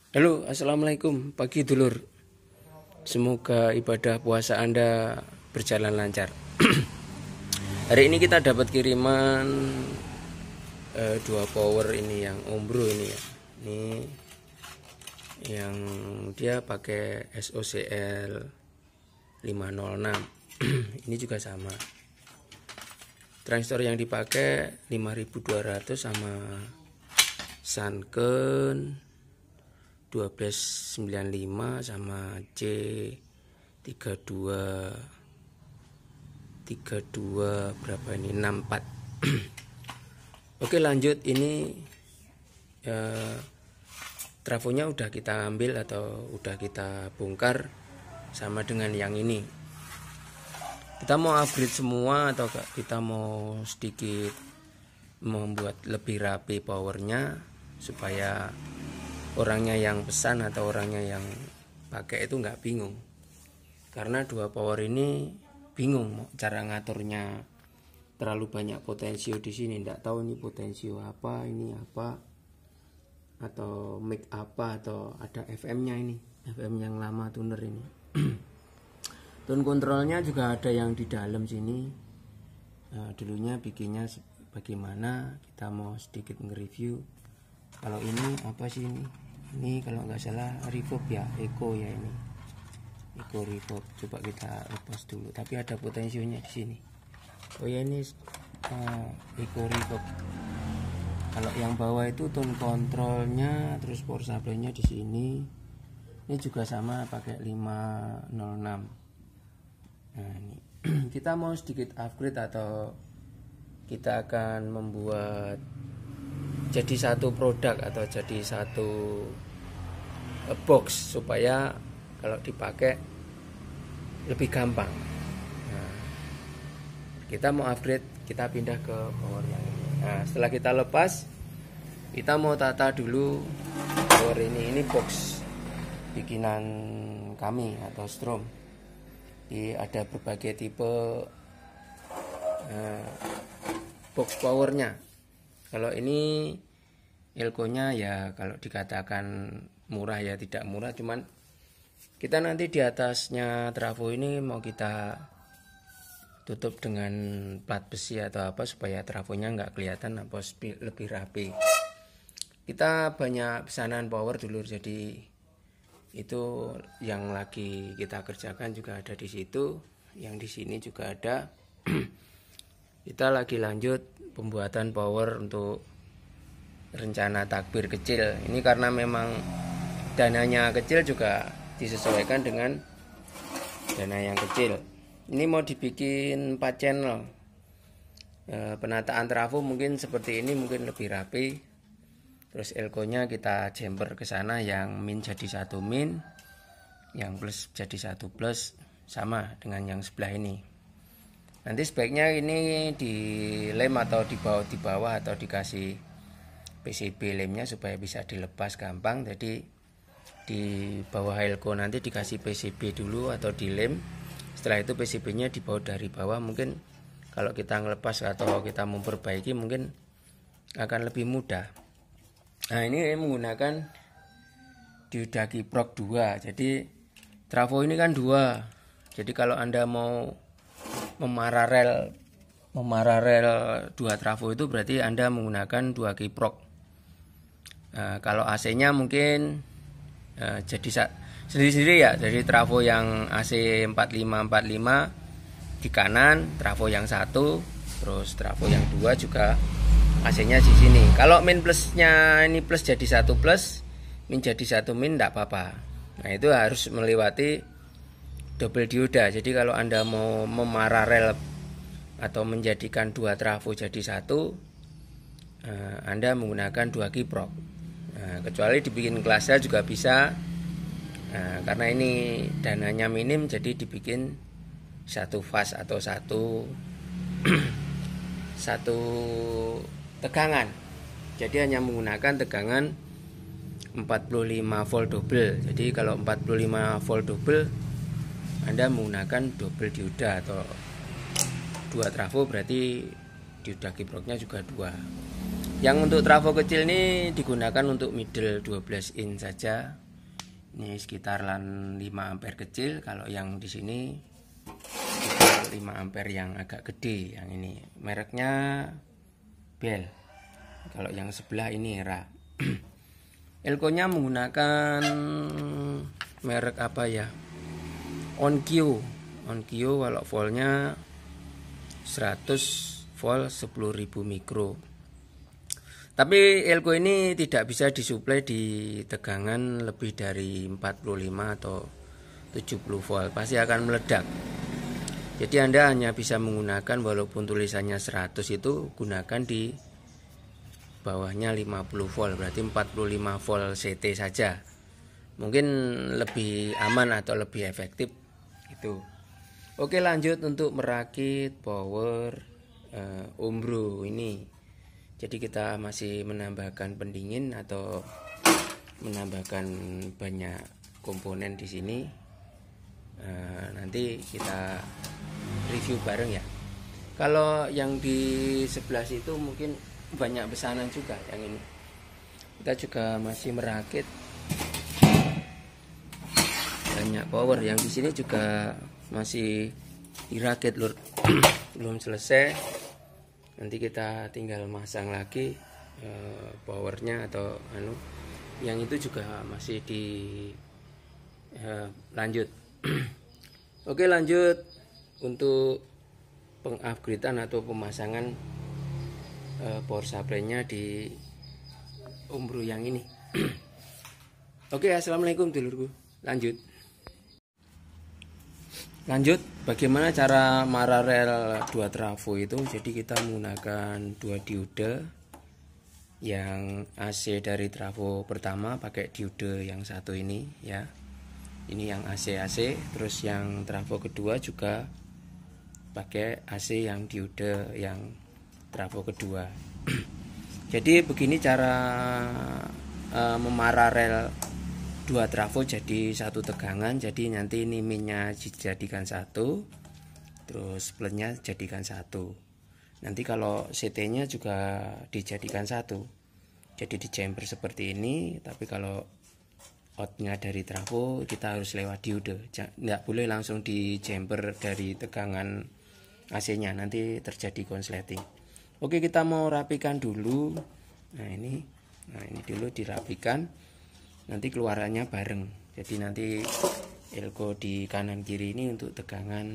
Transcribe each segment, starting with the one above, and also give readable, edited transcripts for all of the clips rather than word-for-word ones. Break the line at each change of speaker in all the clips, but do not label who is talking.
Halo, assalamualaikum pagi dulur. Semoga ibadah puasa Anda berjalan lancar. Hari ini kita dapat kiriman dua power ini yang ombro ini ya. Ini yang dia pakai SOCL 506. Ini juga sama. Transistor yang dipakai 5200 sama Sanken 1295 sama C32 berapa ini 64. Oke, lanjut. Ini trafonya udah kita ambil atau udah kita bongkar sama dengan yang ini. Kita mau upgrade semua atau kita mau sedikit membuat lebih rapi powernya supaya orangnya yang pesan atau orangnya yang pakai itu nggak bingung, karena dua power ini bingung cara ngaturnya, terlalu banyak potensio di sini, nggak tahu ini potensio apa, ini apa, atau mic apa, atau ada FM-nya, ini FM yang lama tuner ini. Tone kontrolnya juga ada yang di dalam sini. Dulunya bikinnya bagaimana, kita mau sedikit nge-review. Kalau ini apa sih ini kalau nggak salah reverb ya, echo ya, ini echo reverb. Coba kita lepas dulu, tapi ada potensionya di sini. Oh ya, ini echo reverb. Kalau yang bawah itu tone kontrolnya, terus power supply-nya di sini. Ini juga sama pakai 506. Nah, ini kita mau sedikit upgrade atau kita akan membuat jadi satu produk atau jadi satu box supaya kalau dipakai lebih gampang. Nah, kita mau upgrade, kita pindah ke power yang ini. Nah, setelah kita lepas, kita mau tata dulu power ini. Ini box bikinan kami atau Strom. Ada berbagai tipe box powernya. Kalau ini elko-nya ya kalau dikatakan murah ya tidak murah, cuman kita nanti di atasnya trafo ini mau kita tutup dengan plat besi atau apa supaya trafonya nggak kelihatan apa lebih rapi. Kita banyak pesanan power dulu, jadi itu yang lagi kita kerjakan juga ada di situ, yang di sini juga ada. Kita lagi lanjut pembuatan power untuk rencana takbir kecil. Ini karena memang dananya kecil, juga disesuaikan dengan dana yang kecil. Ini mau dibikin 4 channel. Penataan trafo mungkin seperti ini, mungkin lebih rapi. Terus elko-nya kita jumper ke sana, yang min jadi 1 min, yang plus jadi 1 plus, sama dengan yang sebelah ini. Nanti sebaiknya ini dilem atau di bawah atau dikasih PCB lemnya supaya bisa dilepas gampang. Jadi di bawah elko nanti dikasih PCB dulu atau dilem. Setelah itu PCB-nya dibawa dari bawah. Mungkin kalau kita ngelepas atau kita memperbaiki mungkin akan lebih mudah. Nah, ini menggunakan dioda kiprok 2. Jadi trafo ini kan 2. Jadi kalau Anda mau memararel 2 trafo itu berarti Anda menggunakan 2 kiprok. Kalau AC-nya mungkin jadi sendiri-sendiri ya. Jadi trafo yang AC 4545 di kanan, trafo yang 1, terus trafo yang 2 juga AC-nya di sini. Kalau min plusnya ini plus jadi 1 plus, min jadi 1 min, enggak apa-apa. Nah, itu harus melewati double dioda. Jadi kalau Anda mau memararel atau menjadikan 2 trafo jadi 1, Anda menggunakan 2 kiprok. Kecuali dibikin kelasnya juga bisa. Karena ini dananya minim, jadi dibikin 1 fase atau satu tegangan. Jadi hanya menggunakan tegangan 45 volt double. Jadi kalau 45 volt double, Anda menggunakan double dioda atau 2 trafo, berarti dioda kiproknya juga 2. Yang untuk trafo kecil ini digunakan untuk middle 12 in saja. Ini sekitar 5 ampere kecil. Kalau yang di sini sekitar 5 ampere yang agak gede. Yang ini mereknya Bell. Kalau yang sebelah ini Era. Elko-nya menggunakan merek apa ya? Onkyo. Kalau voltnya 100 volt 10.000 mikro. Tapi elko ini tidak bisa disuplai di tegangan lebih dari 45 atau 70 volt, pasti akan meledak. Jadi Anda hanya bisa menggunakan, walaupun tulisannya 100, itu gunakan di bawahnya 50 volt, berarti 45 volt CT saja. Mungkin lebih aman atau lebih efektif itu. Oke, lanjut untuk merakit power Umbro ini. Jadi kita masih menambahkan pendingin atau menambahkan banyak komponen di sini. Nanti kita review bareng ya. Kalau yang di sebelah situ mungkin banyak pesanan juga yang ini. Kita juga masih merakit banyak power. Yang di sini juga masih dirakit lur. Belum selesai. Nanti kita tinggal masang lagi powernya atau yang itu juga masih di lanjut. Oke, lanjut untuk pengupgradean atau pemasangan power supply-nya di Umbro yang ini. Oke, assalamualaikum dulurku. Lanjut, bagaimana cara mararel 2 trafo itu? Jadi kita menggunakan 2 diode. Yang AC dari trafo pertama pakai diode yang satu ini ya. Ini yang AC. Terus yang trafo kedua juga pakai AC yang diode yang trafo kedua. Jadi begini cara memararel 2 trafo jadi satu tegangan. Jadi nanti ini minnya dijadikan satu, terus plusnya jadikan satu. Nanti kalau CT nya juga dijadikan satu, jadi di jumper seperti ini. Tapi kalau outnya dari trafo kita harus lewat diode, tidak boleh langsung di jumper dari tegangan AC nya, nanti terjadi konsleting. Oke, kita mau rapikan dulu. Nah ini dulu dirapikan, nanti keluarannya bareng. Jadi nanti elko di kanan kiri ini untuk tegangan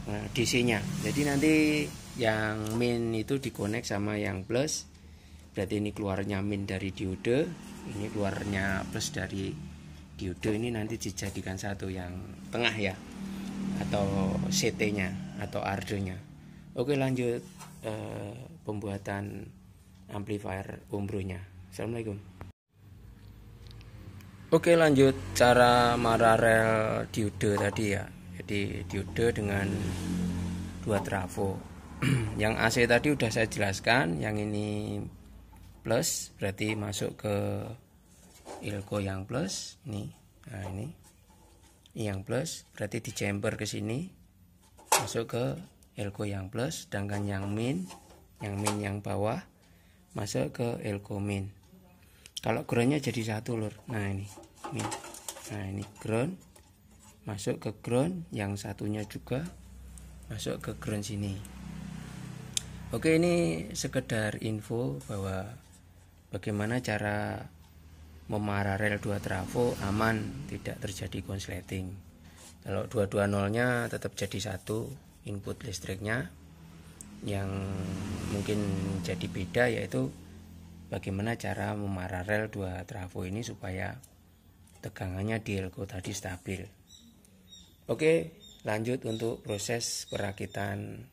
DC nya. Jadi nanti yang min itu dikonek sama yang plus, berarti ini keluarnya min dari diode, ini keluarnya plus dari diode. Ini nanti dijadikan satu yang tengah ya, atau CT nya atau Ardo nya. Oke, lanjut pembuatan amplifier Umbro nya. Assalamualaikum. Oke, lanjut cara mararel diode tadi ya. Jadi diode dengan 2 trafo. Yang AC tadi udah saya jelaskan. Yang ini plus, berarti masuk ke elko yang plus. Nih, nah ini yang plus, berarti di jumper ke sini masuk ke elko yang plus. Sedangkan yang min yang bawah masuk ke elko min. Kalau groundnya jadi satu lur. Nah ini min. Nah ini ground, masuk ke ground, yang satunya juga masuk ke ground sini. Oke, ini sekedar info bahwa bagaimana cara memararel 2 trafo aman, tidak terjadi konsleting. Kalau 220 nya tetap jadi satu input listriknya. Yang mungkin jadi beda yaitu bagaimana cara memararel 2 trafo ini supaya tegangannya di elko tadi stabil. Oke, lanjut untuk proses perakitan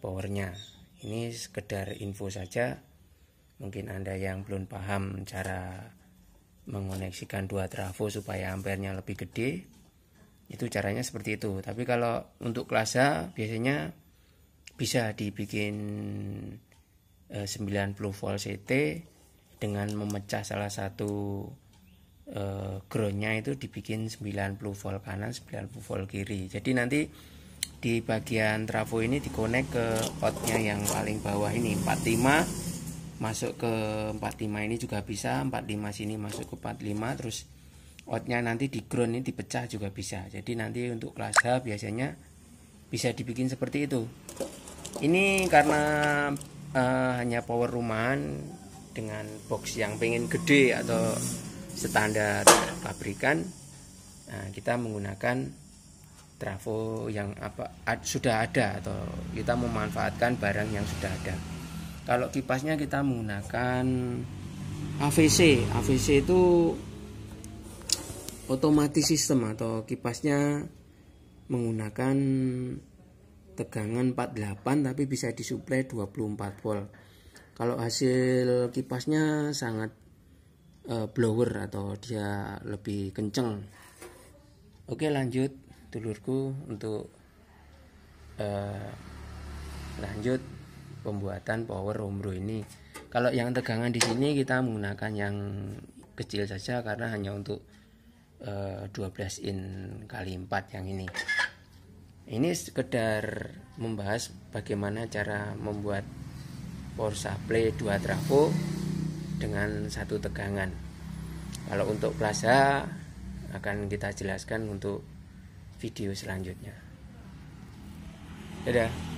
powernya. Ini sekedar info saja. Mungkin Anda yang belum paham cara mengoneksikan 2 trafo supaya ampernya lebih gede, itu caranya seperti itu. Tapi kalau untuk kelas A biasanya bisa dibikin 90 volt CT dengan memecah salah satu groundnya itu dibikin 90 volt kanan, 90 volt kiri. Jadi nanti di bagian trafo ini dikonek ke outnya yang paling bawah ini 45 masuk ke 45 ini juga bisa, 45 sini masuk ke 45, terus outnya nanti di ground ini dipecah juga bisa. Jadi nanti untuk kelas H biasanya bisa dibikin seperti itu. Ini karena hanya power rumahan dengan box yang pengen gede atau standar pabrikan, nah, kita menggunakan trafo yang sudah ada, atau kita memanfaatkan barang yang sudah ada. Kalau kipasnya kita menggunakan AVC. AVC itu otomatis sistem, atau kipasnya menggunakan tegangan 48 tapi bisa disuplai 24 volt. Kalau hasil kipasnya sangat blower, atau dia lebih kenceng. Oke, lanjut dulurku untuk lanjut pembuatan power Omro ini. Kalau yang tegangan di sini kita menggunakan yang kecil saja karena hanya untuk 12 in kali 4 yang ini. Ini sekedar membahas bagaimana cara membuat power supply 2 trafo dengan 1 tegangan. Kalau untuk kelas H akan kita jelaskan untuk video selanjutnya. Dadah.